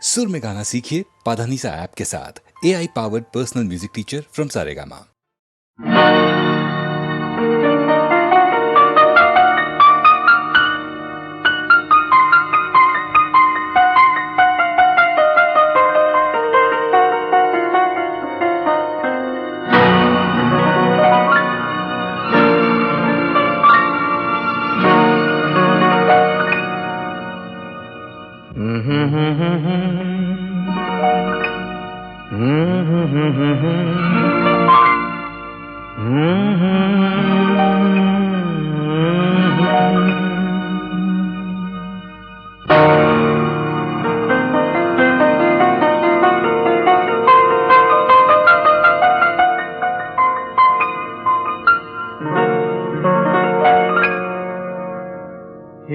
सुर में गाना सीखिए पाधानीसा ऐप के साथ। AI powered personal music teacher from Saregama.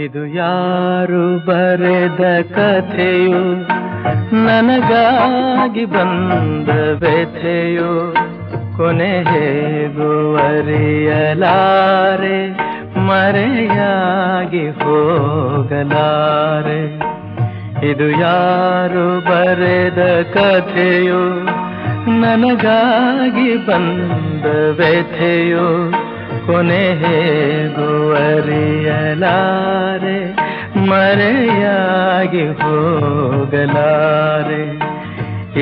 ಇದು ಯಾರು ಬರೆದ ಕಥೆಯೋ, ನನಗಾಗಿ ಬಂದ ವ್ಯಥೆಯೋ, ಕೊನೆ ಹೇಗೂ ಅರಿಯಲಾರೆ, ಮರೆಯಾಗಿ ಹೋಗಲಾರೆ. ಇದು ಯಾರು ಬರೆದ ಕಥೆಯೋ, ನನಗಾಗಿ ಬಂದ ವ್ಯಥೆಯೋ, ಕೊನೆ ಹೇಗೂ ಅರಿಯಲಾರೆ, ಮರೆಯಾಗಿ ಹೋಗಲಾರೆ.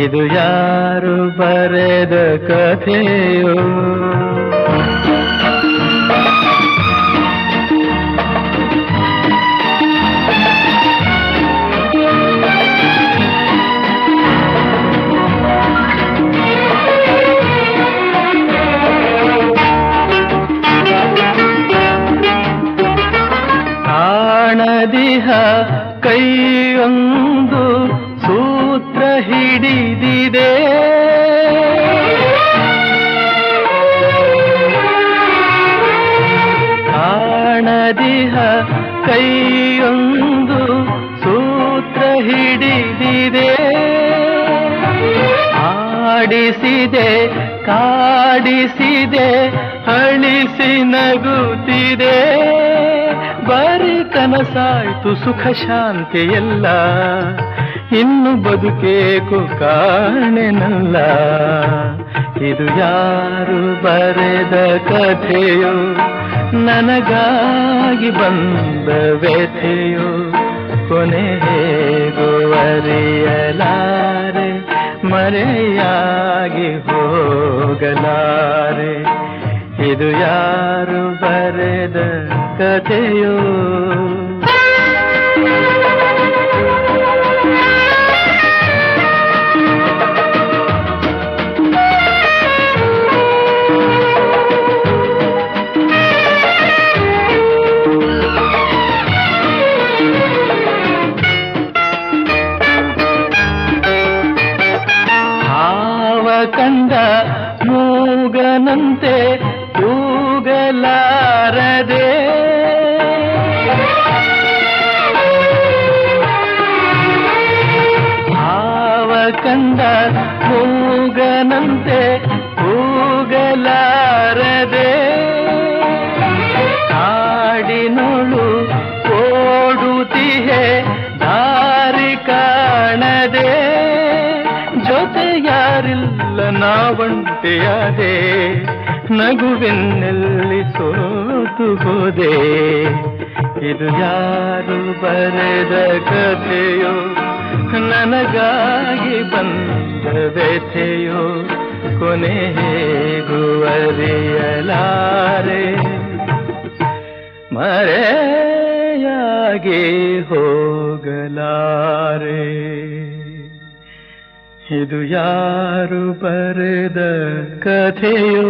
ಇದು ಯಾರು ಬರೆದ ಕಥೆಯೋ. ಕಾಣದಿಹ ಕೈಯೊಂದು ಸೂತ್ರ ಹಿಡಿದಿದೆ, ಕಾಣದಿಹ ಕೈಯೊಂದು ಸೂತ್ರ ಹಿಡಿದಿದೆ. ಆಡಿಸಿದೆ ಕಾಡಿಸಿದೆ ಅಳಿಸಿ ನಗುತ್ತಿದೆ. ಬರೀ ಕನಸಾಯ್ತು ಸುಖ ಶಾಂತಿ ಎಲ್ಲ, ಇನ್ನು ಬದುಕೇಕು ಕಾಣೆನಲ್ಲ. ಇದು ಯಾರು ಬರೆದ ಕಥೆಯೋ, ನನಗಾಗಿ ಬಂದ ವ್ಯಥೆಯೋ, ಕೊನೆ ಹೇಗೂ ಅರಿಯಲಾರೆ, ಮರೆಯಾಗಿ ಹೋಗಲಾರೆ. ಇದು ಯಾರು ಬರೆದ ಕಥೆಯೋ. ಹಾವ ಕಂಡ ಮೂಗನಂತೆ ಕೂಗಲಾರದೆ, ಹಾವ ಕಂಡ ಮೂಗನಂತೆ ಕೂಗಲಾರದೆ. ಕಾಡಿನೊಳು ಓಡುತ್ತಿಹೆ ದಾರಿ ಕಾಣದೆ, ಜೊತೆ ಯಾರಿಲ್ಲ ನಾವಂಟೆಯಾದೆ, ನಗುವೆನ್ನೆಲ್ಲಿ ಸೋತು ಹೋದೆ. ಇದು ಯಾರು ಬರೆದ ಕಥೆಯೋ, ನನಗಾಗಿ ಬಂದ ವ್ಯಥೆಯೋ, ಕೊನೆ ಹೇಗೂ ಅರಿಯಲಾರೆ, ಮರೆಯಾಗಿ ಹೋಗಲಾರೆ. ಇದು ಯಾರು ಬರೆದ ಕಥೆಯೋ.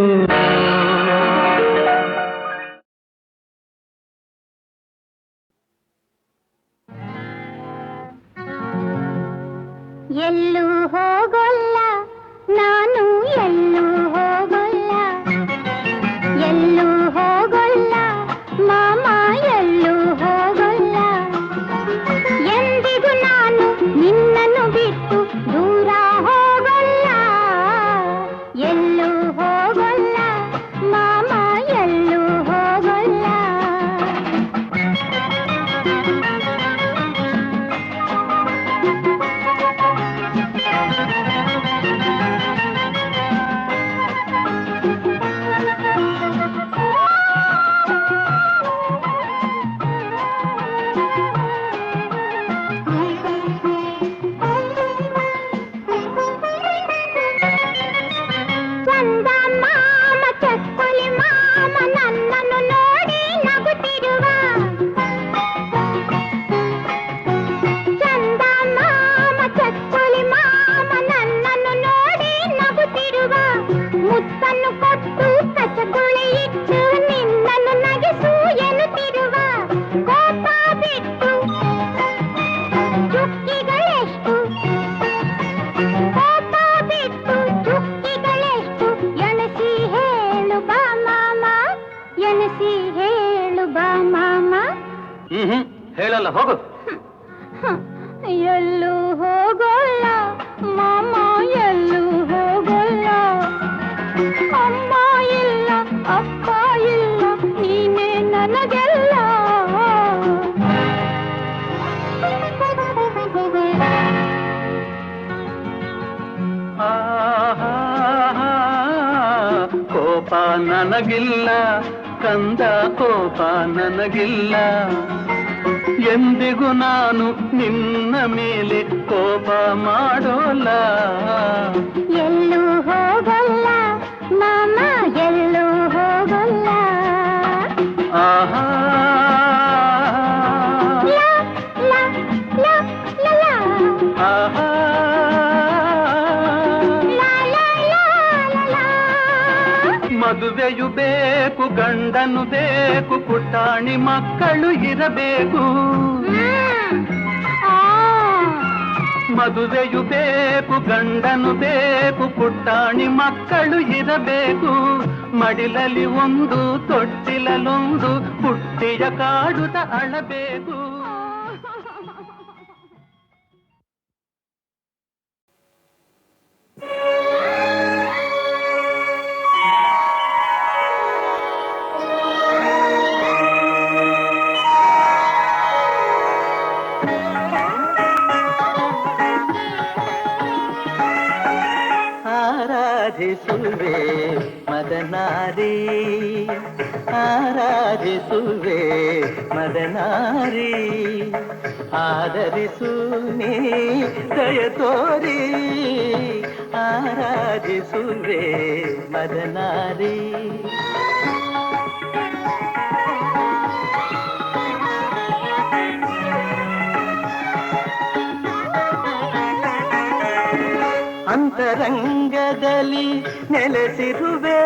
ಎಲ್ಲೂ ಹೋಗೋಲ್ಲ ನಾನು, ಎಲ್ಲೂ ಹೋಗೋಲ್ಲ, ಎಲ್ಲೂ ಹೋಗೋಲ್ಲ ಮಾಮ, ಎಲ್ಲೂ ಹೋಗೋಲ್ಲ. ಎಂದಿಗೂ ನಾನು ನಿನ್ನನ್ನು ಬಿಟ್ಟು ದೂರ ಹೋಗೋಲ್ಲ, ಎಲ್ಲೂ ಹೋಗೋಲ್ಲ ಮಾಮ, ಎಲ್ಲೂ ಹೋಗೋಲ್ಲ. ನನಗಿಲ್ಲ, ಕಂದ ಕೋಪ ನನಗಿಲ್ಲ. ಎಂದಿಗೂ ನಾನು ನಿನ್ನ ಮೇಲೆ ಕೋಪ ಮಾಡೋಲ್ಲ. ಎಲ್ಲೂ ಹೋಗಲ್ಲ ಮಾಮ, ಎಲ್ಲೂ ಹೋಗಲ್ಲ. ಆಹಾ ಲಾ, ಲಾ, ಲಾ, ಲಾ, ಲಾ. ಆಹಾ ಲಾ, ಲಾ, ಲಾ, ಲಾ, ಲಾ. ಮದುವೆಯು ಬೇಕು, ಗಂಡನು ಬೇಕು, ಪುಟಾಣಿ ಮಕ್ಕಳು ಇರಬೇಕು. ಮದುವೆಯು ಬೇಕು, ಗಂಡನು ಬೇಕು, ಪುಟಾಣಿ ಮಕ್ಕಳು ಇರಬೇಕು. ಮಡಿಲಲ್ಲಿ ಒಂದು, ತೊಟ್ಟಿಲಲ್ಲೊಂದು, ಪುಟ್ಟಿಯ ಕಾಡುತ್ತ ಅಳಬೇಕು. ಆರಾಧಿಸುವೆ ಮದನಾರಿ, ಆರಾಧಿಸುವೆ ಮದನಾರಿ, ಆದರಿಸು ನೀ ದಯ ತೋರಿ, ಆರಾಧಿಸುವೆ ಮದನಾರಿ. ಅಂತರಂಗದಲ್ಲಿ ನೆಲೆಸಿರುವೆ,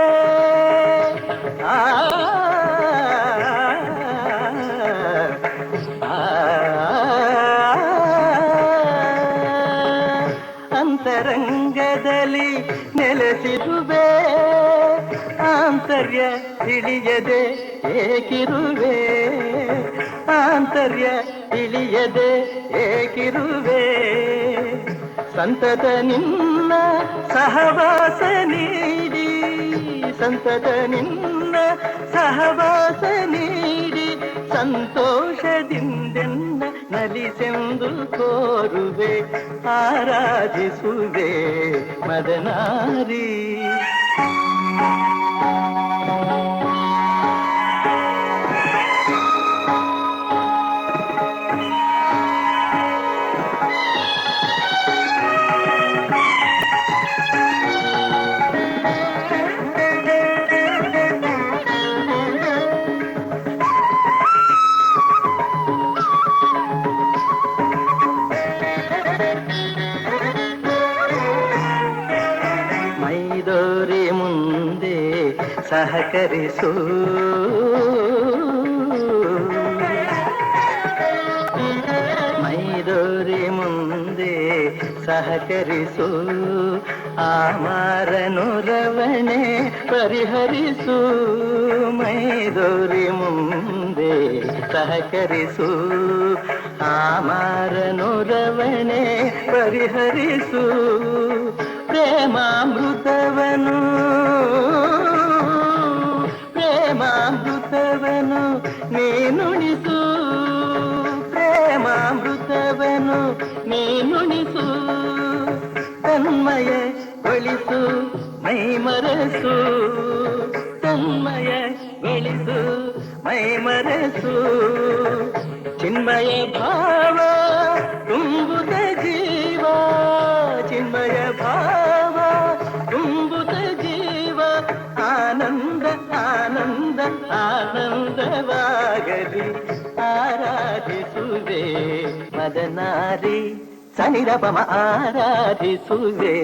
ಅಂತರಂಗದಲ್ಲಿ ನೆಲೆಸಿರುವೆ, ಆಂತರ್ಯ ತಿಳಿಯದೆ ಏಕಿರುವೆ, ಆಂತರ್ಯ ತಿಳಿಯದೆ ಏಕಿರುವೆ. ಸಂತತ ನಿನ್ನ ಸಹವಾಸ ನೀಡಿ, ಸಂತತ ನಿನ್ನ ಸಹವಾಸ ನೀಡಿ, ಸಂತೋಷದಿಂದೆನ್ನ ನಲಿಸೆಂದು ಕೋರುವೆ, ಆರಾಧಿಸುವೆ ಮದನಾರಿ. ಮೈದೋರಿ ಮುಂದೆ ಸಹಕರಿಸು, ಮೈದೋರಿ ಮುಂದೆ ಸಹಕರಿಸು, ಆಮಾರನುರವಣೆ ಪರಿಹರಿಸು, ಮೈದೋರಿ ಮುಂದೆ ಸಹಕರಿಸು, ಆಮಾರನುರವಣೆ ಪರಿಹರಿಸು. ಪ್ರೇಮಾಮೃತವನು, ಪ್ರೇಮಾಮೃತವನು ನೀನುಣಿಸು, ಪ್ರೇಮಾಮೃತವನು ನೀನುಣಿಸು. ತನ್ಮಯ ಗೊಳಿಸು ಮೈ ಮರೆಸು, ತನ್ಮಯ ಗೊಳಿಸು ಮೈ ಮರೆಸು. ಚಿನ್ಮಯ ಭಾವ ತುಂಬುತ್ತ ಜೀವ, ಚಿನ್ಮಯ ಭಾವ ತುಂಬುತ್ತ ಜೀವ. ಆನಂದ ಆನಂದ ಆನಂದವಾಗಲಿ, ಆರಾಧಿಸುವೆ ಮದನಾರಿ. ಸನಿರಪಮ ಆರಾಧಿಸುವೆ.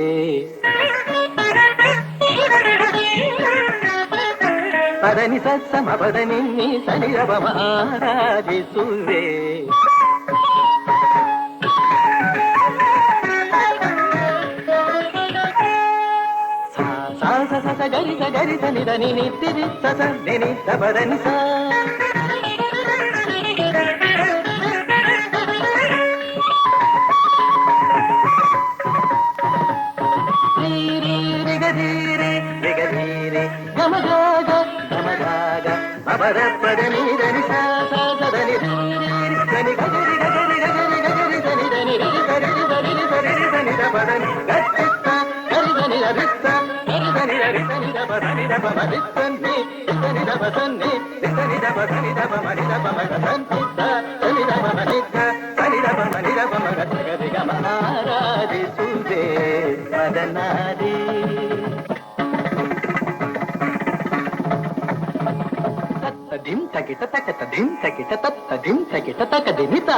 ಪದನಿ ಸತ್ಸಮ ಪದನಿ ಸನಿರಪಮ ಆರಾಧಿಸುವೆ. ಗರಿ ಗರಿ ಸನಿದ ನಿನಿ ತಿರಿ ಸಸ ನಿನಿ ಪದನಿ ಸ. ರಿಗಧೀರೆ ರಿಗಧೀರೆ ಗಮಗಾಗ ಗಮಗಾಗ ಅಪರ ಪದ ನೀರನಿ ಸ ಸದನಿ ಧನಿ ಗರಿ ಗರಿ ಗರಿ ಗರಿ ಧನಿ ಧನಿ ರಿ ಸರಿ ಸರಿ ಸರಿ ಧನಿ ದ ಪದನಿ ಗಟ್ಟಿತ್ತ ಗರಿ ಧನಿ ರಿತ್ತ ಗರಿ ಧನಿ ರಿ ಧನಿ ದ ಧನಿ ದಪ ಮರಿ ಸನ್ನಿ ಧನಿ ದಪ ಸನ್ನಿ ಧನಿ ದಪ ಧನಿ ದಪ ಮರಿ ದಪ ಮಗ ಸನ್ನಿ ಧನಿ ದಪ ಮನಿ ಧನಿ ದಪ ಮನಿ ದಪ ಮಗ ಗರಿ ಗಮ ಆರಾಧಿಸುವೆ ಮದನಾರಿ ಧಿಂ ತಕಿಟ ತಕತ ಧಿಂ ತಕಿಟ ತತ್ತ ಧಿಂ ತಕಿಟ ತಕ ದಿನಿತ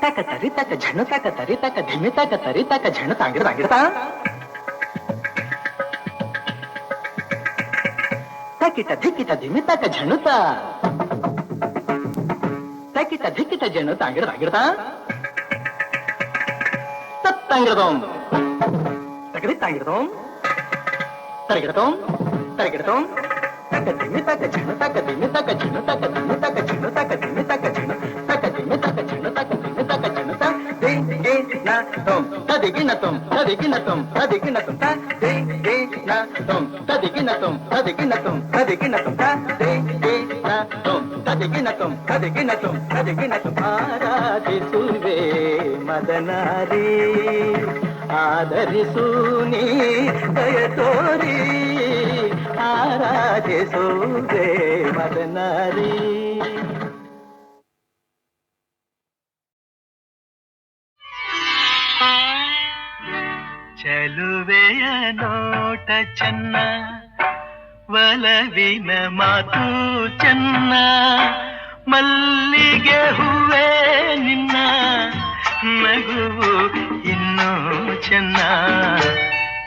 ತಕ ತರಿ ತಕ ಝಣ ತಕ ತರಿ ತಕ ಧಿಮಿ ತಕ ತರಿ ತಕ ಝಣ ತಾಂಗಿಡ್ತಾ ತಕಿಟ ಧಿಕಿಟ ಧಿಮಿ ತಕ ಝಣುತ ತಕಿಟ ಧಿಕಿಟ ಝಣ ತಾಂಗಿಡ್ತಾ ತತ್ತಂಗಿಡ್ದೋಂ ತಕಡಿ ತಾಂಗಿಡ್ದೋಂ ತರಗಿಡತೋಂ ತರಗಿಡತೋಂ ತಕ ದಿಮಿ ತಕ ಝಣ ತಕ ದಿಮಿ ತಕ ಝಣ ತಕ ದಿಮಿ ತಕ ಝಣ ತಕ ದಿಮಿ ತಕ ಝಣ ತಕ ದಿಮಿ ತಕ ಝಣ ತಕ ದಿಮಿ ತಕ ಝಣ ತ ದಿ ಗೆ ನ ತೋಂ ತದಿಗಿನ ತೋಂ ತದಿಗಿನ ತೋಂ ತದಿಗಿನ ತೋಂ ತ ದಿ ಗೆ ನ ತೋಂ ತದಿಗಿನ ತೋಂ ತದಿಗಿನ ತೋಂ ತದಿಗಿನ ತೋಂ ತ ದಿ ಗೆ ನ ತೋಂ ತದಿಗಿನ ತೋಂ ತದಿಗಿನ ತೋಂ ತದಿಗಿನ ತೋಂ ಆರಾಧಿಸುವೆ ಮದನಾರಿ ಆದರಿಸು ನೀ ದಯ ತೋರಿ ಆರಾಧಿಸುವೆ ಮದನಾರಿ ಚೆಲುವೆಯ ನೋಟ ಚೆನ್ನ ಒಲವಿನ ಮಾತು ಚೆನ್ನ ಮಲ್ಲಿಗೆ ಹೂವೇ ನಿನ್ನ ನಗುವು ಇನ್ನೂ ಚೆನ್ನ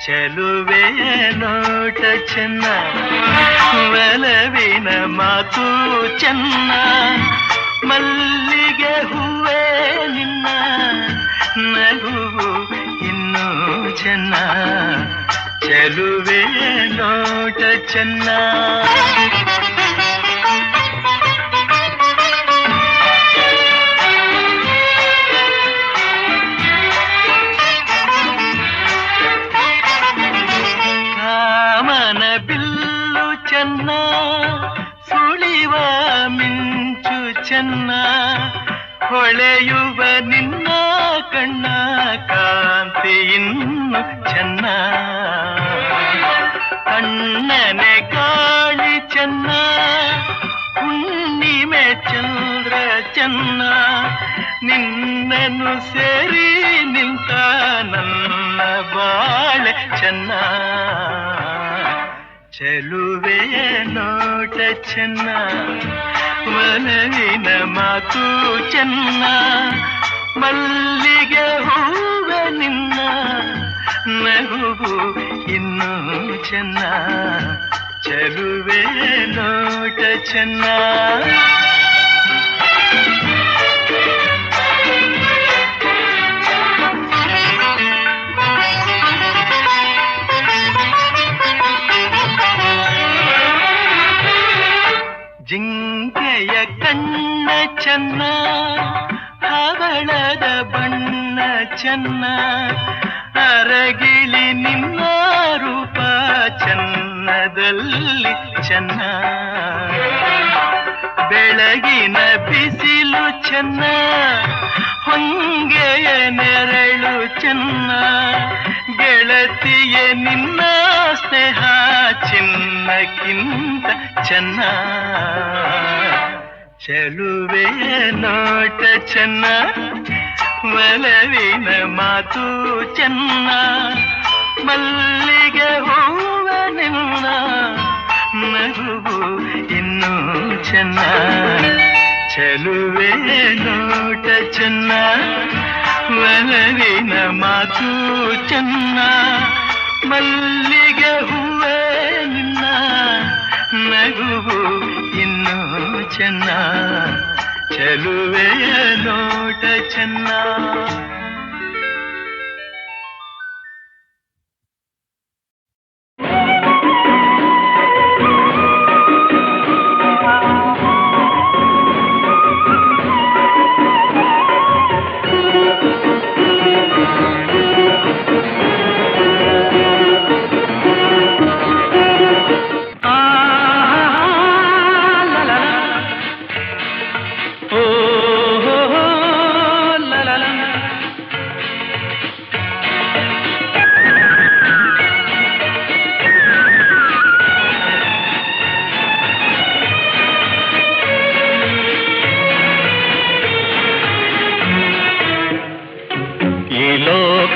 ಚೆಲುವೆಯ ನೋಟ ಚೆನ್ನ ಒಲವಿನ ಮಾತು ಚೆನ್ನ ಮಲ್ಲಿಗೆ ಹೂವೇ ನಿನ್ನ ನಗುವು ಇನ್ನೂ ಚೆನ್ನ ಚೆಲುವೆಯ ನೋಟ ಚೆನ್ನ ಚೆನ್ನ ಸುಳಿವ ಮಿಂಚು ಚೆನ್ನ ಹೊಳೆಯುವ ನಿನ್ನ ಕಣ್ಣ ಕಾಂತಿ ಇನ್ನು ಚೆನ್ನ ಕಣ್ಣನೆ ಗಾಳಿ ಚೆನ್ನ ಹುಣ್ಣಿಮೆ ಚಂದ್ರ ಚೆನ್ನ ನಿನ್ನನ್ನು ಸೇರಿ ನಿಂತ ನನ್ನ ಬಾಳೆ ಚೆನ್ನ ಚೆಲುವೆಯ ನೋಟ ಚೆನ್ನ ಒಲವಿನ ಮಾತು ಚೆನ್ನ ಮಲ್ಲಿಗೆ ಹೂವ ನಿನ್ನ ನಗುವು ಇನ್ನೂ ಚೆನ್ನ ಚೆಲುವೆಯ ನೋಟ ಚೆನ್ನ ಜಿಂಕೆಯ ಕಣ್ಣ ಚೆನ್ನ ಹವಳದ ಬಣ್ಣ ಚೆನ್ನ ಅರಗಿಳಿ ನಿನ್ನ ರೂಪ ಚೆನ್ನದಲ್ಲಿ ಚೆನ್ನ ಬೆಳಗಿನ ಬಿಸಿಲು ಚೆನ್ನ ಹೊಂಗೆಯ ನೆರಳು ಚೆನ್ನ ಗೆಳತಿಯ ನಿನ್ನ ಸ್ನೇಹ ಚಿನ್ನಕ್ಕಿಂತ ಚೆನ್ನ ಚೆಲುವೆಯ ನೋಟ ಚೆನ್ನ ಒಲವಿನ ಮಾತು ಚೆನ್ನ ಮಲ್ಲಿಗೆ ಹೂವ ನಿನ್ನ ನಗುವು ಇನ್ನೂ ಚೆನ್ನ ಚೆಲುವೆಯ ನೋಟ ಚೆನ್ನ ಒಲವಿನ ಮಾತು ಚೆನ್ನ ಮಲ್ಲಿಗೆ ಹೂವೇ ನಿನ್ನ ನಗುವು ಇನ್ನೂ ಚೆನ್ನ ಚೆಲುವೆಯ ನೋಟ ಚೆನ್ನ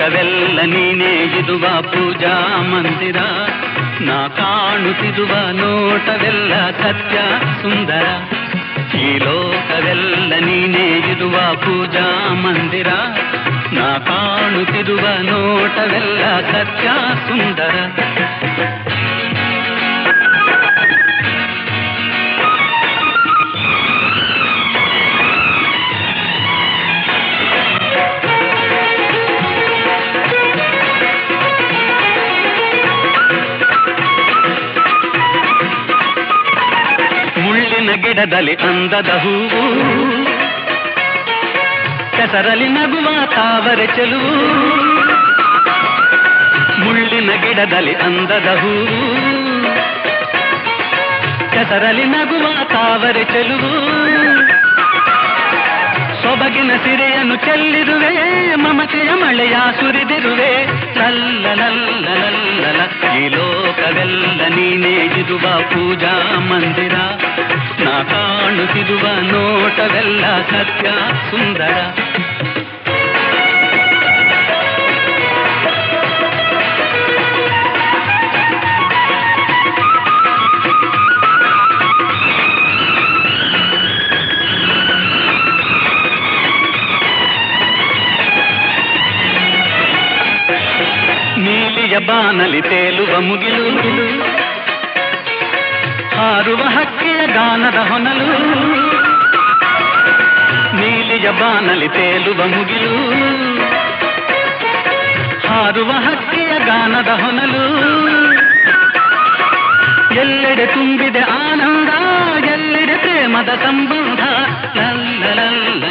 ಲೋಕವೆಲ್ಲ ನೀನೇ ಇದುವ ಪೂಜಾ ಮಂದಿರ, ನಾ ಕಾಣುತ್ತಿರುವ ನೋಟವೆಲ್ಲ ಸತ್ಯ ಸುಂದರ. ಈ ಲೋಕವೆಲ್ಲ ನೀನೇ ಇರುವ ಪೂಜಾ ಮಂದಿರ, ನಾ ಕಾಣುತ್ತಿರುವ ನೋಟವೆಲ್ಲ ಸತ್ಯ ಸುಂದರ. ಮುಳ್ಳಿನ ಗಿಡದಲ್ಲಿ ಅಂದದ ಹೂವು, ಕೆಸರಲ್ಲಿ ನಗುವ ತಾವರೆ ಚೆಲುವು. ಮುಳ್ಳಿನ ಗಿಡದಲ್ಲಿ ಅಂದದ ಹೂವು, ಕೆಸರಲ್ಲಿ ನಗುವ ತಾವರೆ ಚೆಲುವು. ಸೊಬಗಿನ ಸಿರೆಯನ್ನು ಚೆಲ್ಲಿರುವೆ, ಮಮತೆಯ ಮಳೆಯ ಸುರಿದಿರುವೆ. ಲಲ್ಲ ಲಲ್ಲ ಲಲ್ಲ, ಈ ಲೋಕವೆಲ್ಲ ನೀನೇ ಇರುವ ಪೂಜಾ ಮಂದಿರ, ನಾ ಕಾಣುತ್ತಿರುವ ನೋಟವೆಲ್ಲ ಸತ್ಯ ಸುಂದರ. ನೀಲಿಯ ಬಾನಲಿ ತೇಲುವ ಮುಗಿಲು, ಹಾರುವ ಹಕ್ಕಿಯ ಗಾನದ ಹೊನಲು. ನೀಲಿಯ ಬಾನಲಿ ತೇಲುವ ಮುಗಿಲು, ಹಾರುವ ಹಕ್ಕಿಯ ಗಾನದ ಹೊನಲು. ಎಲ್ಲೆಡೆ ತುಂಬಿದೆ ಆನಂದ, ಎಲ್ಲೆಡೆ ಪ್ರೇಮದ ಸಂಬಂಧ. ಲಲ್ಲ ಲಲ್ಲ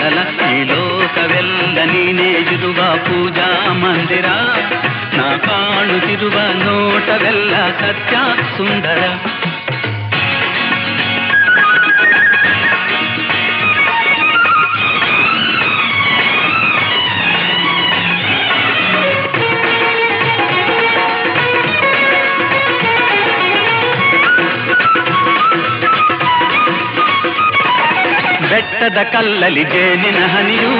ಲಲ್ಲ, ಈ ಲೋಕವೆಲ್ಲ ನೀನೇ ಇರುವ ಪೂಜಾ ಮಂದಿರ, ನಾ ಕಾಣುತ್ತಿರುವ ನೋಟವೆಲ್ಲ ಸತ್ಯ ಸುಂದರ. ಬೆಟ್ಟದ ಕಲ್ಲಲಿ ಜೇನಿನ ಹನಿಯು,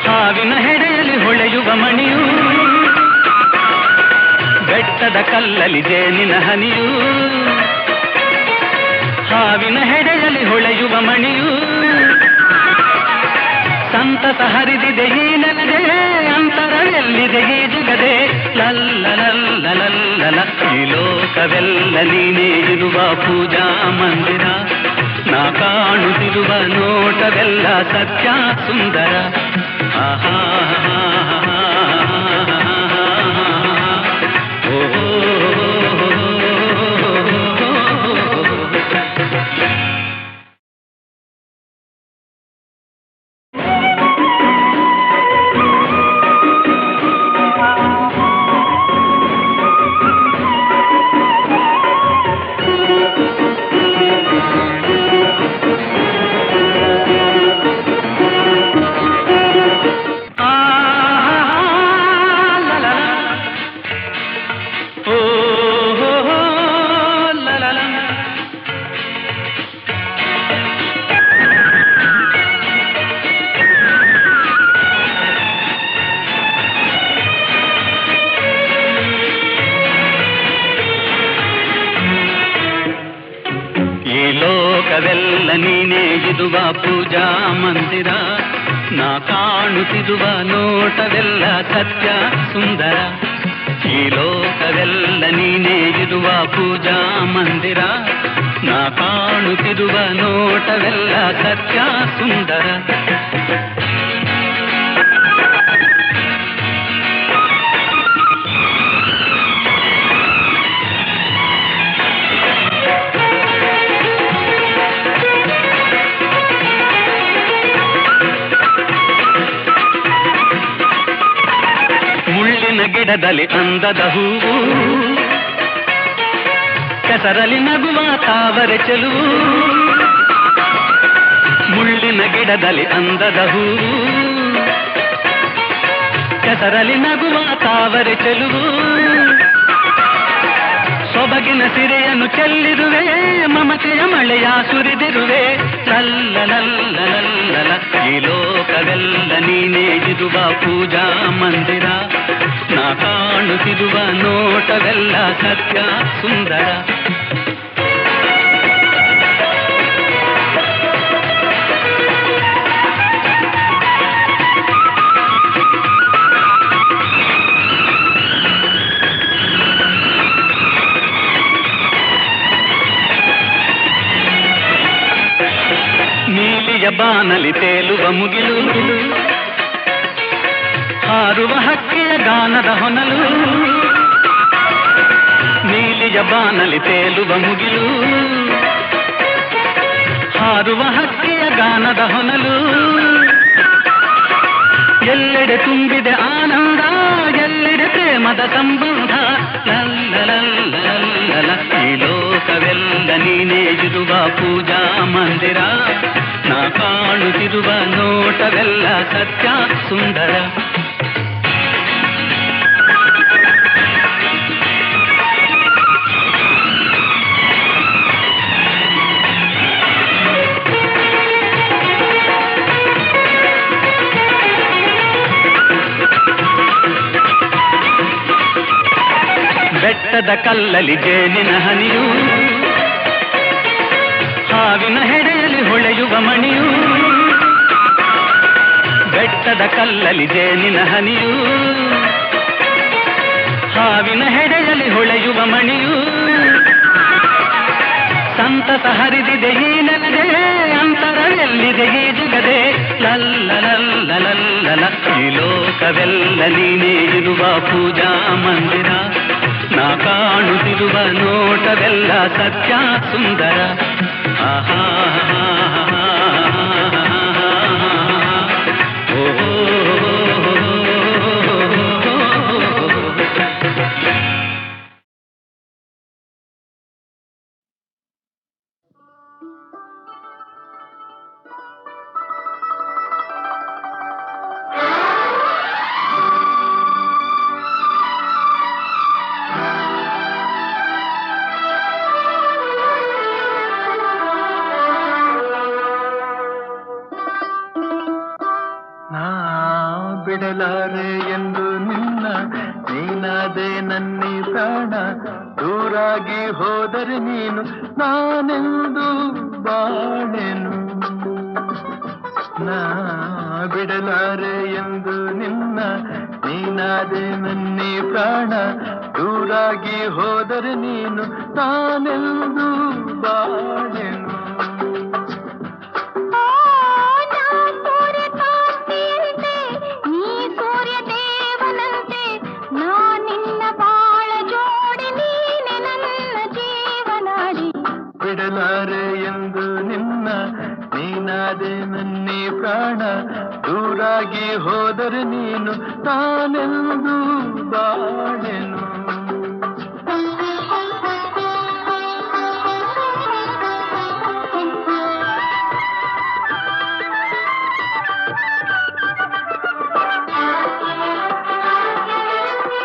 ಹಾವಿನ ಹೆಡೆಯಲ್ಲಿ ಹೊಳೆಯುವ ಮಣಿಯು. ಬೆಟ್ಟದ ಕಲ್ಲಲಿ ಜೇನಿನ ಹನಿಯು, ಹಾವಿನ ಹೆಡೆಯಲ್ಲಿ ಹೊಳೆಯುವ ಮಣಿಯು. ಸಂತಸ ಹರಿದಿದೆ ಈ ನೆಲದೆ, ಅಂತರವೆಲ್ಲಿದೆ ಈ ಜಗದೆ. ಲಲ್ಲ ಲಲ್ಲ ಲಲ್ಲ, ಈ ಲೋಕವೆಲ್ಲ ನೀನೇ ಇರುವ ಪೂಜಾ ಮಂದಿರ, ನಾ ಕಾಣುತ್ತಿರುವ ನೋಟವೆಲ್ಲ ಸತ್ಯ ಸುಂದರ. ಆಹಾ ಲೋಕವೆಲ್ಲ ನೀನೇ ಇದುವ ಪೂಜಾ ಮಂದಿರ, ನಾ ಕಾಣುತ್ತಿರುವ ನೋಟವೆಲ್ಲ ಸತ್ಯ ಸುಂದರ. ಈ ಲೋಕವೆಲ್ಲ ನೀನೇ ಇದುವ ಪೂಜಾ ಮಂದಿರ, ನಾ ಕಾಣುತ್ತಿರುವ ನೋಟವೆಲ್ಲ ಸತ್ಯ ಸುಂದರ. ಮುಳ್ಳಿನ ಗಿಡದಲ್ಲಿ ಅಂದದ ಹೂವು, ಕೆಸರಲ್ಲಿ ನಗುವ ತಾವರೆ ಚೆಲುವು. ಮುಳ್ಳಿನ ಗಿಡದಲ್ಲಿ ಅಂದದ ಹೂವು, ಕೆಸರಲ್ಲಿ ನಗುವ ತಾವರೆ ಚೆಲುವು. ಸೊಬಗಿನ ಸಿರೆಯನ್ನು ಚೆಲ್ಲಿರುವೆ, ಮಮತೆಯ ಮಳೆಯ ಸುರಿದಿರುವೆ. ಲಲ್ಲ ಲಲ್ಲ ಲಲ್ಲ, ಈ ಲೋಕ ಲೋಕವೆಲ್ಲ ನೀನೇ ಇರುವ ಪೂಜಾ ಮಂದಿರ. ನಾ ಕಾಣುತ್ತಿರುವ ನೋಟವೆಲ್ಲ ಸತ್ಯ ಸುಂದರ. ನೀಲಿಯ ಬಾನಲಿ ತೇಲುವ ಮುಗಿಲು, ಹಾರುವ ಹಕ್ಕಿಯ ಗಾನದ ಹೊನಲು. ನೀಲಿಯ ಬಾನಲಿ ತೇಲುವ ಮುಗಿಲು, ಹಾರುವ ಹಕ್ಕಿಯ ಗಾನದ ಹೊನಲು. ಎಲ್ಲೆಡೆ ತುಂಬಿದೆ ಆನಂದ, ಎಲ್ಲೆಡೆ ಪ್ರೇಮದ ಸಂಬಂಧ. ಲಲ್ಲಲಲ್ಲಲಲ್ಲ, ಈ ಲೋಕವೆಲ್ಲ ನೀನೇ ಇರುವ ಪೂಜಾ ಮಂದಿರ. ನಾ ಕಾಣುತ್ತಿರುವ ನೋಟವೆಲ್ಲ ಸತ್ಯ ಸುಂದರ. ಬೆಟ್ಟದ ಕಲ್ಲಲಿ ಜೇನಿನ ಹನಿಯು, ಹಾವಿನ ಹೆಡೆಯಲ್ಲಿ ಹೊಳೆಯುವ ಮಣಿಯು. ಬೆಟ್ಟದ ಕಲ್ಲಲಿ ಜೇನಿನ ಹನಿಯು, ಹಾವಿನ ಹೆಡೆಯಲ್ಲಿ ಹೊಳೆಯುವ ಮಣಿಯು. ಸಂತಸ ಹರಿದಿದೆ ಈ ನೆಲದೆ, ಅಂತರವೆಲ್ಲಿದೆ ಈ ಜಗದೆ. ಲಲ್ಲಲಲ್ಲಲಲ್ಲ, ಈ ಲೋಕವೆಲ್ಲ ನೀನೇ ಇರುವ ಪೂಜಾ ಮಂದಿರ. ನಾ ಕಾಣುತ್ತಿರುವ ನೋಟವೆಲ್ಲ ಸತ್ಯ ಸುಂದರ. ಆಹಾ ಬಿಡಲಾರೆ ಎಂದು ನಿನ್ನ, ನೀನಾದೆ ನನ್ನಿ ಪ್ರಾಣ. ದೂರಾಗಿ ಹೋದರೆ ನೀನು ನಾನೆಂದು ಬಾಳೆನು. ನಾ ಬಿಡಲಾರೆ ಎಂದು ನಿನ್ನ, ನೀನಾದೆ ನನ್ನಿ ಪ್ರಾಣ. ದೂರಾಗಿ ಹೋದರೆ ನೀನು ನಾನೆಂದು ಬಾಳೆನು. ಬಿಡಲಾರೆ ಎಂದು ನಿನ್ನ, ನೀನಾದೆ ನನ್ನಿ ಪ್ರಾಣ. ದೂರಾಗಿ ಹೋದರೆ ನೀನು ನಾನೆಂದು ಬಾಳೆನು.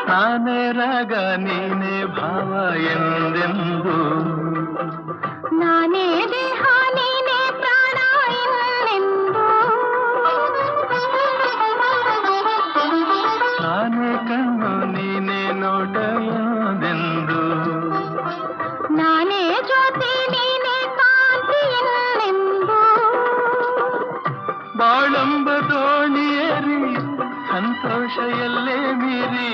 ನಾನೇ ರಾಗ ನೀನೇ ಭಾವ ಎಂದೆಂದು, ನಾನೇ ದೇಹ ನೀನೇ ಪ್ರಾಣ ಎಂದೆಂದು. ನಾನೇ ಕಣ್ಣು ನೀನೇ ನೋಟ ಎಂದೆಂದು, ನಾನೇ ಜ್ಯೋತಿ ನೀನೇ ಕಾಂತಿ ಎಂದೆಂದು. ಬಾಳಂಬ ದೋಣಿಯೇರಿ ಸಂತೋಷ ಎಲ್ಲೇ ಮೀರಿ,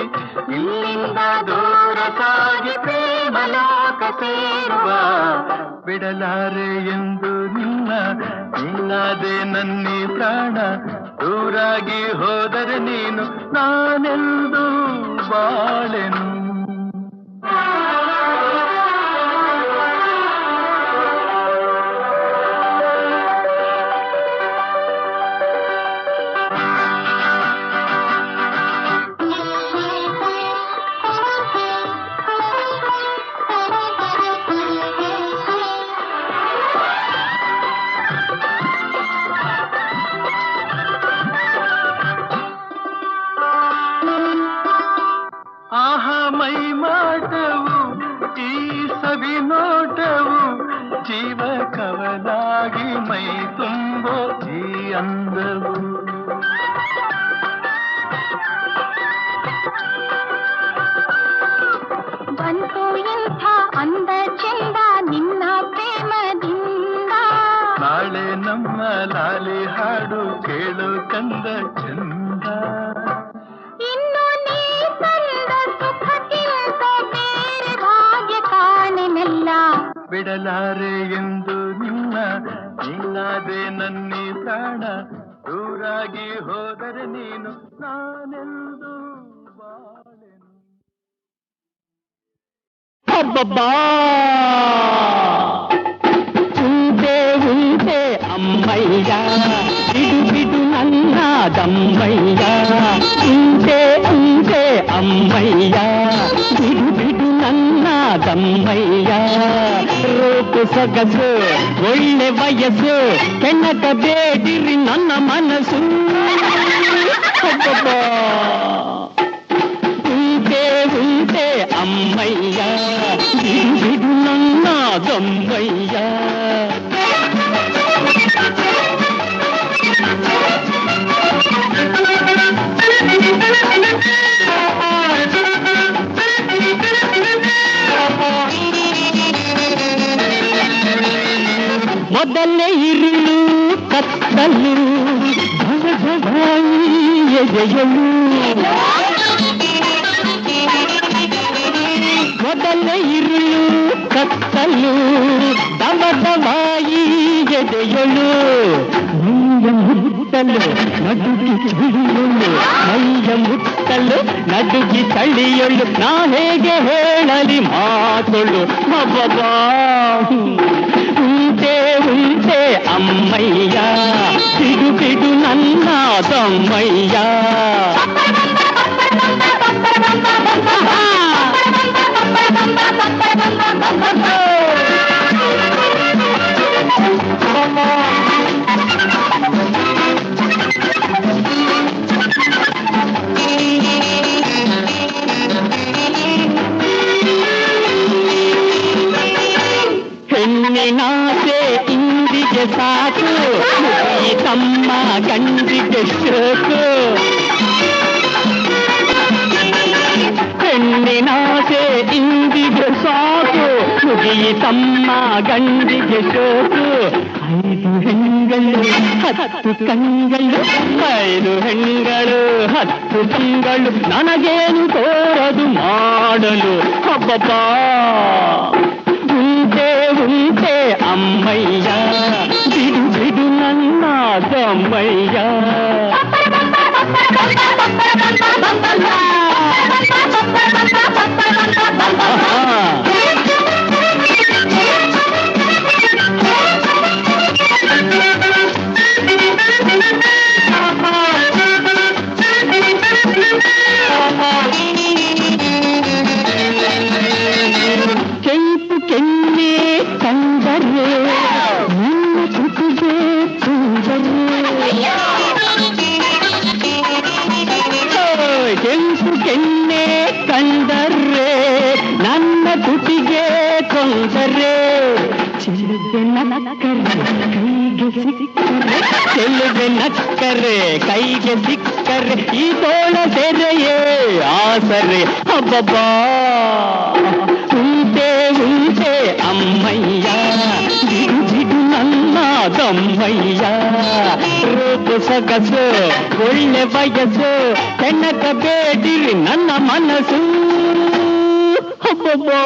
ಇಲ್ಲಿಂದ ದೂರ ಸಾಗಿ ಪ್ರೇಮ ಲೋಕ ಸೇರುವ. ಬಿಡಲಾರೆ ಎಂದು ನಿನ್ನ, ನೀನಾದೆ ನನ್ನಿ ಪ್ರಾಣ. ದೂರಾಗಿ ಹೋದರೆ ನೀನು ನಾನೆಂದು ಬಾಳೆನು. ಮೈ ಮಾಟವು ಈ ಸವಿ ನೋಟವು, ಜೀವ ಕವಲಾಗಿ ಮೈ ತುಂಬೋ ಈ ಅಂದವು. ಬಂತು ಇಂಥ ಅಂದ ಚೆಂದ ನಿನ್ನ ಪ್ರೇಮದಿಂದ. ನಾಳೆ ನಮ್ಮ ಲಾಲಿ ಹಾಡು ಕೇಳು ಕಂದ ಚಂದ. ಇನ್ನು ನೀ ತಂದ ಸುಖಕ್ಕಿಂತ ಬೇರೆ ಭಾಗ್ಯ ಕಾಣೆನೆಲ್ಲ. ಬಿಡಲಾರೆ ಎಂದು ನಿನ್ನ ನೀನಾದೆ ನನ್ನಿ ಪ್ರಾಣ. ದೂರಾಗಿ ಹೋದರೆ ನೀನು ನಾನೆಂದು ಬಾಳೆನು. ಅಬ್ಬಬ್ಬಾ ಉಂಟೆ ಉಂಟೆ ಅಮ್ಮಯ್ಯ, ಬಿಡು ಬಿಡು ನನ್ನ ದಮ್ಮಯ್ಯ. ಉಂಟೆ ಉಂಟೆ ಅಮ್ಮಯ್ಯ, ಬಿಡು ಬಿಡು ನನ್ನ ದಮ್ಮಯ್ಯ. ರೂಪು ಸೊಗಸು ಒಳ್ಳೆ ವಯಸ್ಸು ಕೆಣಕ ಬೇಡಿರಿ ನನ್ನ ಮನಸ್ಸು. ಅಬ್ಬಬ್ಬಾ ಉಂಟೆ ಉಂಟೆ ಅಮ್ಮಯ್ಯ, ಬಿಡು ಬಿಡು ನನ್ನ ದಮ್ಮಯ್ಯ. ಮೊದಲೇ ಇರುಳು ಕತ್ತಲು ಎದೆಯಲು. ಮೊದಲೇ ಇರುಳು ಕತ್ತಲು ದಮದಮಾಯಿ ಎದೆಯಳು. ಮೈಯ ಮುಟ್ಟಲು ನಡುಗಿ ತಿಳಿಯಳು, ಮೈಯ ಮುಟ್ಟಲು ನಡುಗಿ ತಳಿಯಳು. ನಾ ಹೇಗೆ ಹೇಳಲಿ ಮಾತೊಳು ಮಬ್ಬಾ. ಉಂಟೆ ಉಂಟೆ ಅಮ್ಮಯ್ಯ, ಬಿಡು ಬಿಡು ನನ್ನ ದಮ್ಮಯ್ಯ. ಹೆಣ್ಣಿನಾಸೆ ಇಂದಿಗೆ ಸಾಕು, ಈ ತಮ್ಮ ಗಂಡಿಗೆ ಶೋಕು. ಹೆಣ್ಣಿನಾಸೆ ಇಂದಿಗೆ ಸಾಕು, ಮುಗಿಯಿ ತಮ್ಮ ಗಂಡಿಗೆ ಶೋಕು. 5 ಹೆಣ್ಗಳು 10 ಕಣ್ಗಳು, 5 ಹೆಣ್ಗಳು 10 ಕಣ್ಗಳು. ನನಗೇನು ತೋರದು ಮಾಡಲು ಅಬ್ಬಬ್ಬಾ. ಉಂಟೆ ಉಂಟೆ ಅಮ್ಮಯ್ಯ, ಬಿಡು ಬಿಡು ನನ್ನ ದಮ್ಮಯ್ಯ. ಕೆಂಪು ಕೆನ್ನೆ ಕಂಡರೆ ನಿನ್ನ ತುಟಿಗೆ ಸುಂದರೆ. ಕೆಂಪು ಕೆನ್ನೆ ಕಂಡರೆ ನನ್ನ ತುಟಿಗೆ ಕೊಂದರೆ. ಚೆಲುವೆ ನಕ್ಕರೆ ಕೈಗೆ ಸಿಕ್ಕರೆ ಈ ತೋಳ ಸೆರೆಯೇ ಆಸರೆ ಅಬ್ಬಬ್ಬಾ. ಉಂಟೆ ಉಂಟೆ ಅಮ್ಮಯ್ಯ, ಬಿಡು ಬಿಡು ನನ್ನ ದಮ್ಮಯ್ಯ. ರೂಪು ಸೊಗಸು ಒಳ್ಳೆ ವಯಸ್ಸು ಕೆಣಕ ಬೇಡಿರಿ ನನ್ನ ಮನಸ್ಸು. ಅಬ್ಬಬ್ಬಾ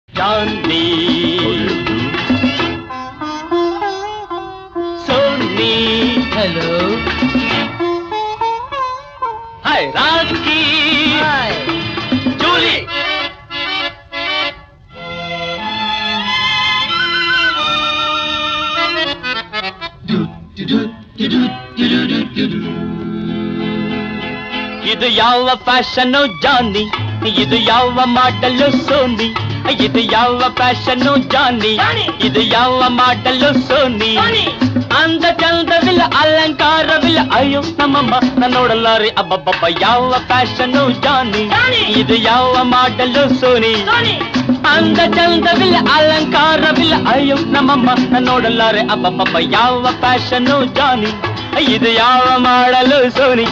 चांदनी सोनी हेलो हाय राखी हाय जूली ಇದು ಯಾವ ಫ್ಯಾಷನ್ ಜಾನಿ, ಇದು ಯಾವ ಮಾಡಲು ಸೋನಿ, ಇದು ಯಾವ ಫ್ಯಾಷನ್ನು ಜಾನಿ, ಇದು ಯಾವ ಮಾಡಲು ಸೋನಿ. ಅಂದ ಚಂದವಿಲ್ಲ ಅಲಂಕಾರವಿಲ್ಲ, ಅಯ್ಯೋ ನಮ್ಮಮ್ಮ ನಾನು ನೋಡಲಾರೆ ಅಬ್ಬಬ್ಬಬ್ಬ. ಯಾವ ಫ್ಯಾಷನ್ನು ಜಾನಿ, ಇದು ಯಾವ ಮಾಡಲು ಸೋನಿ. ಅಂದ ಚಂದವಿಲ್ಲ ಅಲಂಕಾರವಿಲ್ಲ, ಅಯ್ಯೋ ನಮ್ಮಮ್ಮ ನಾನು ನೋಡಲಾರೆ ಅಬ್ಬಬ್ಬಬ್ಬ. ಯಾವ ಫ್ಯಾಷನ್ನು ಜಾನಿ, ಇದು ಯಾವ ಮಾಡಲು ಸೋನಿ.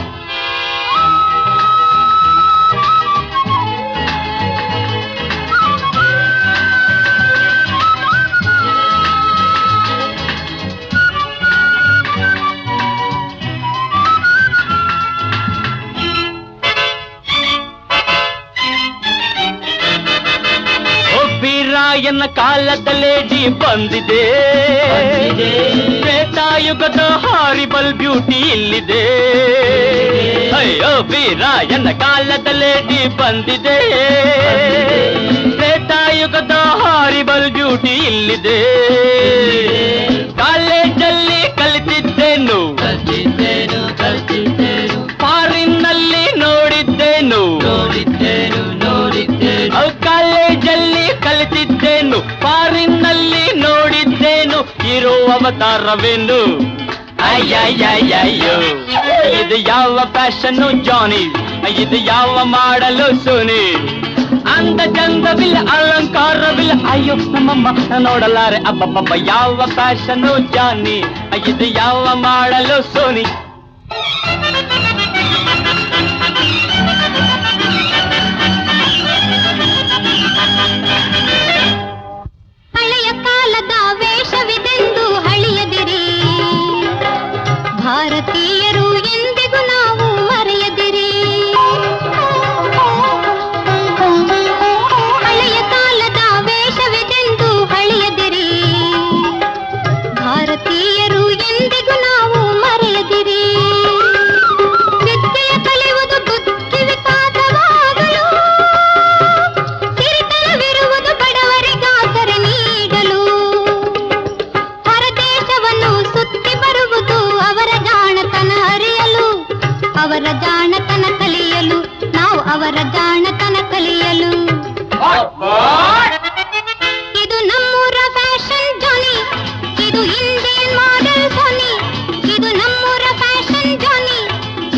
ರಾಯನ ಕಾಲದ ಲೇಡಿ ಬಂದಿದೆ, ತ್ರೇತಾಯುಗದ ಹಾರಿಬಲ್ ಬ್ಯೂಟಿ ಇಲ್ಲಿದೆ. ಅಯ್ಯೋ ವೀರಾಯನ ಕಾಲದ ಲೇಡಿ ಬಂದಿದೆ, ತ್ರೇತಾಯುಗದ ಹಾರಿಬಲ್ ಬ್ಯೂಟಿ ಇಲ್ಲಿದೆ. ಕಾಲೇಜಲ್ಲಿ ಕಲಿತಿದ್ದೇನು, ಫಾರಿನ್ನಲ್ಲಿ ನೋಡಿದ್ದೇನು, ಕಾಲೇಜಲ್ಲಿ ಕಲಿತಿದ್ದೇನು, ಫಾರಿನ್ನಲ್ಲಿ ನೋಡಿದ್ದೇನು. ಇರೋ ಅವತಾರವೇನು, ಅಯ್ಯಯ್ಯಯ್ಯೋ. ಇದು ಯಾವ ಫ್ಯಾಷನ್ನು ಜಾನಿ, ಇದು ಯಾವ ಮಾಡಲು ಸೋನಿ. ಅಂದ ಚಂದವಿಲ್ಲ ಅಲಂಕಾರವಿಲ್ಲ, ಅಯ್ಯೋ ನಮ್ಮಮ್ಮ ನೋಡಲಾರೆ ಅಬ್ಬಬ್ಬಬ್ಬ. ಯಾವ ಫ್ಯಾಷನ್ನು ಜಾನಿ, ಇದು ಯಾವ ಮಾಡಲು ಸೋನಿ. ಹಳೆಯ ಕಾಲದ ವೇಷವಿದೆಂದು ಹಳಿಯದಿರಿ, ಭಾರತೀಯರು ಎಂದಿಗೂ ನಾವು ಮರೆಯದಿರಿ. ಹಳೆಯ ಕಾಲದ ವೇಷವಿದೆಂದು ಹಳಿಯದಿರಿ, ಭಾರತೀಯರು ಎಂದಿಗೂ ನಾವು ಮರೆಯದಿರಿ. ವಿದ್ಯೆಯ ಕಲಿಯುವುದು ಬುದ್ಧಿ ವಿಕಾಸವಾಗಲು, ಸಿರಿತನವಿರುವುದು ಬಡವರಿಗಾಸರೆ ನೀಡಲು. ಹೊರದೇಶವನ್ನು ಸುತ್ತಿ ಬರುವುದು ಅವರ ಜಾಣತನ ಅರಿಯಲು, ಅವರ ಜಾಣತನ ಕಲಿಯಲು, ನಾವು ಅವರ ಜಾಣತನ ಕಲಿಯಲು. ಇದು ನಮ್ಮೂರ ಫ್ಯಾಷನ್ ಜಾನಿ, ಇದು ಇಂಡಿಯನ್ ಮಾಡೆಲ್ ಸೋನಿ. ಇದು ನಮ್ಮೂರ ಫ್ಯಾಷನ್ ಜಾನಿ,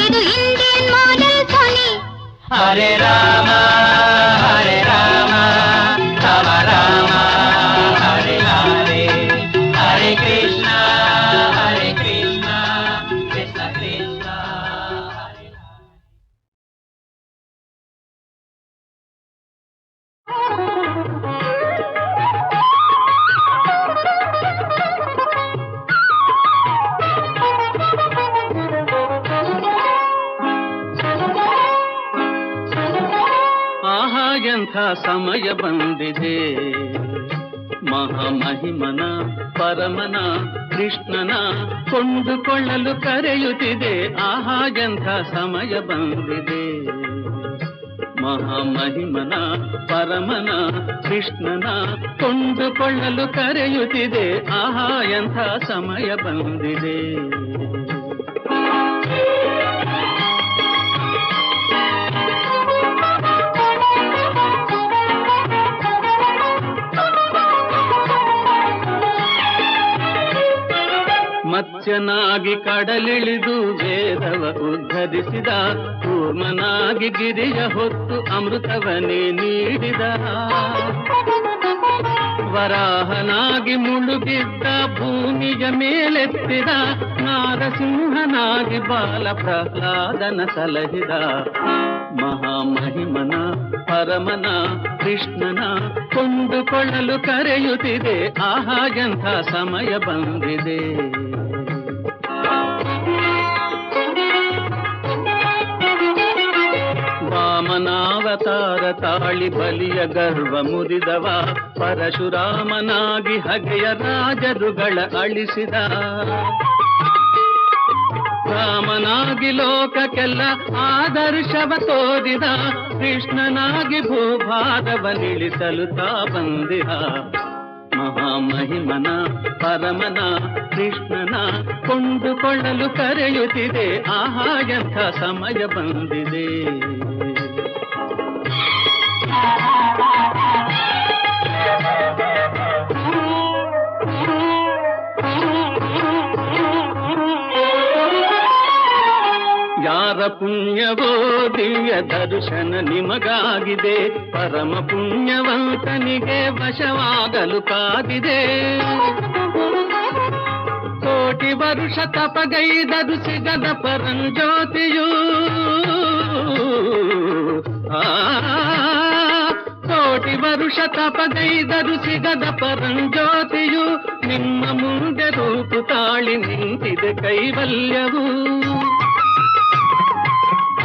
ಇದು ಇಂಡಿಯನ್ ಮಾಡೆಲ್ ಸೋನಿ. ಹರೇ ರಾಮ ಹರೇ ರಾಮ ರಾಮ ರಾಮ ಹರೇ ಹರೇ, ಹರೇ ಕೃಷ್ಣ ಕೃಷ್ಣ ಕೃಷ್ಣ ಹರೇ. ಆಹಾ ಎಂಥ ಸಮಯ ಬಂದಿದೆ, ಮಹಾಮಹಿಮನ ಪರಮನ ಕೃಷ್ಣನ ಕೊಂಡುಕೊಳ್ಳಲು ಕರೆಯುತ್ತಿದೆ. ಆಹಾ ಎಂಥ ಸಮಯ ಬಂದಿದೆ, ಮಹಾಮಹಿಮನ ಪರಮನ ಕೃಷ್ಣನ ಕೊಂಡುಕೊಳ್ಳಲು ಕರೆಯುತ್ತಿದೆ. ಆಹಾ ಎಂಥ ಸಮಯ ಬಂದಿದೆ. ಮತ್ಸ್ಯನಾಗಿ ಕಡಲಿಳಿದು ವೇದವ ಉದ್ಧರಿಸಿದ, ಕೂರ್ಮನಾಗಿ ಗಿರಿಯ ಹೊತ್ತು ಅಮೃತವನೇ ನೀಡಿದ. ವರಾಹನಾಗಿ ಮುಳುಗಿದ್ದ ಭೂಮಿಯ ಮೇಲೆತ್ತಿದ, ನಾರಸಿಂಹನಾಗಿ ಬಾಲ ಪ್ರಹ್ಲಾದನ ಸಲಹಿದ. ಮಹಾಮಹಿಮನ ಪರಮನ ಕೃಷ್ಣನ ಕೊಂಡುಕೊಳ್ಳಲು ಕರೆಯುತ್ತಿದೆ. ಆಹಾ ಎಂಥ ಸಮಯ ಬಂದಿದೆ. ವಾಮನಾವತಾರ ತಾಳಿ ಬಲಿಯ ಗರ್ವ ಮುರಿದವ, ಪರಶುರಾಮನಾಗಿ ಹಗೆಯ ರಾಜರುಗಳ ಅಳಿಸಿದ. ರಾಮನಾಗಿ ಲೋಕಕ್ಕೆಲ್ಲ ಆದರ್ಶವ ತೋರಿದ, ಕೃಷ್ಣನಾಗಿ ಭೂಭಾರವನಿಳಿಸಲು ತಾ ಬಂದಿಹ. ಮಹಾಮಹಿಮನ ಪರಮನ ಕೃಷ್ಣನ ಕೊಂಡುಕೊಳ್ಳಲು ಕರೆಯುತ್ತಿದೆ. ಆಹಾ ಎಂಥ ಸಮಯ ಬಂದಿದೆ. ಪುಣ್ಯವೋ ದಿವ್ಯ ದರ್ಶನ ನಿಮಗಾಗಿದೆ, ಪರಮ ಪುಣ್ಯವಂತನಿಗೆ ವಶವಾಗಲು ಕಾದಿದೆ. ಕೋಟಿ ವರುಷ ತಪಗೈದರು ಸಿಗದ ಪರಂಜ್ಯೋತಿಯು, ಕೋಟಿ ವರುಷ ತಪಗೈದರು ಸಿಗದ ಪರಂಜ್ಯೋತಿಯು, ನಿಮ್ಮ ಮುಂದೆ ರೂಪು ತಾಳಿ ನಿಂತಿದೆ ಕೈವಲ್ಯವು.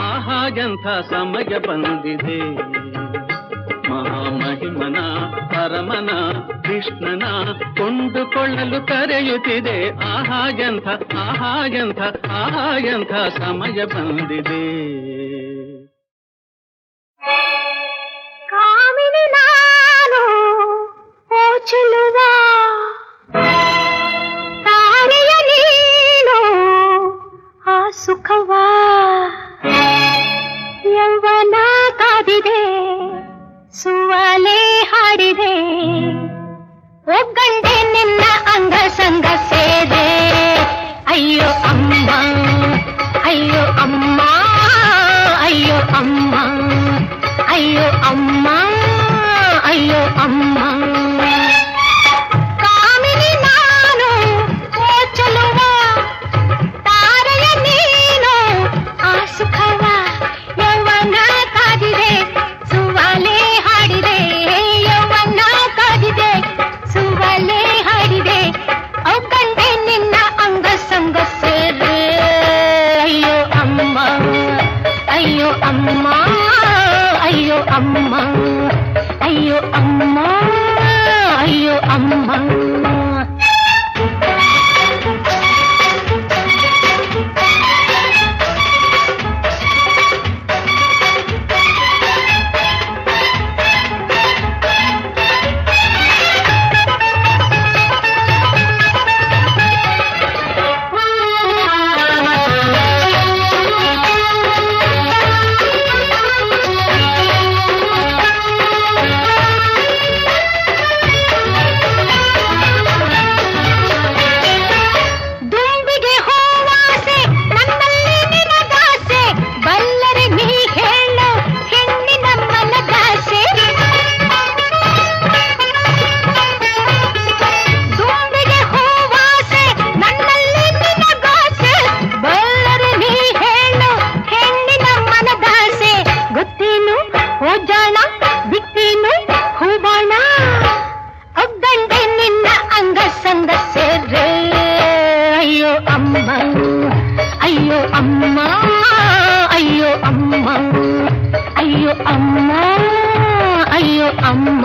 ಆಹಾ ಎಂಥ ಸಮಯ ಬಂದಿದೆ, ಮಹಾಮಹಿಮನ ಪರಮನ ಕೃಷ್ಣನ ಕೊಂಡುಕೊಳ್ಳಲು ಕರೆಯುತ್ತಿದೆ. ಆಹಾ ಎಂಥ ಸಮಯ ಬಂದಿದೆ. ಕಾಮಿನಿ ನಾನು ಓ ಚೆಲುವ, ತಾಳೆಯ ನೀನು ಆ ಸುಖವ, ಯೌವನ ಕಾದಿದೆ ಸುವಾಲೆ ಹಾಡಿದೆ, ಒಗ್ಗಂಡೆ ನಿನ್ನ ಅಂಗ ಸಂಗ ಸೇದೆ. ಅಯ್ಯೋ ಅಮ್ಮ ಅಯ್ಯೋ ಅಮ್ಮ ಅಯ್ಯೋ ಅಮ್ಮ ಅಯ್ಯೋ ಅಮ್ಮ ಅಯ್ಯೋ ಅಮ್ಮ. ಕಾಮಿನಿ ನಾನು ಓ ಚೆಲುವ, ತಾರೆಯ ನೀನು ಆ ಸುಖವ, ಯೌವನ ಕಾದಿದೆ ಸುವಾಲೆ ಹಾಡಿದೆ, ಯೌವನ ಕಾದಿದೆ ಸುವಾಲೆ ಹಾಡಿದೆ, ಒಗ್ಗಂಡೆ ನಿನ್ನ ಅಂಗ ಸಂಗ ಸೇರೆ. ಅಯ್ಯೋ ಅಮ್ಮ ಅಯ್ಯೋ ಅಮ್ಮ ಅಯ್ಯೋ ಅಮ್ಮ ಅಯ್ಯೋ ಅಮ್ಮ ಅಯ್ಯೋ ಅಮ್ಮ. ಅಯ್ಯೋ ಅಮ್ಮ ಅಯ್ಯೋ ಅಮ್ಮ ಅಯ್ಯೋ ಅಮ್ಮ ಅಯ್ಯೋ ಅಮ್ಮ.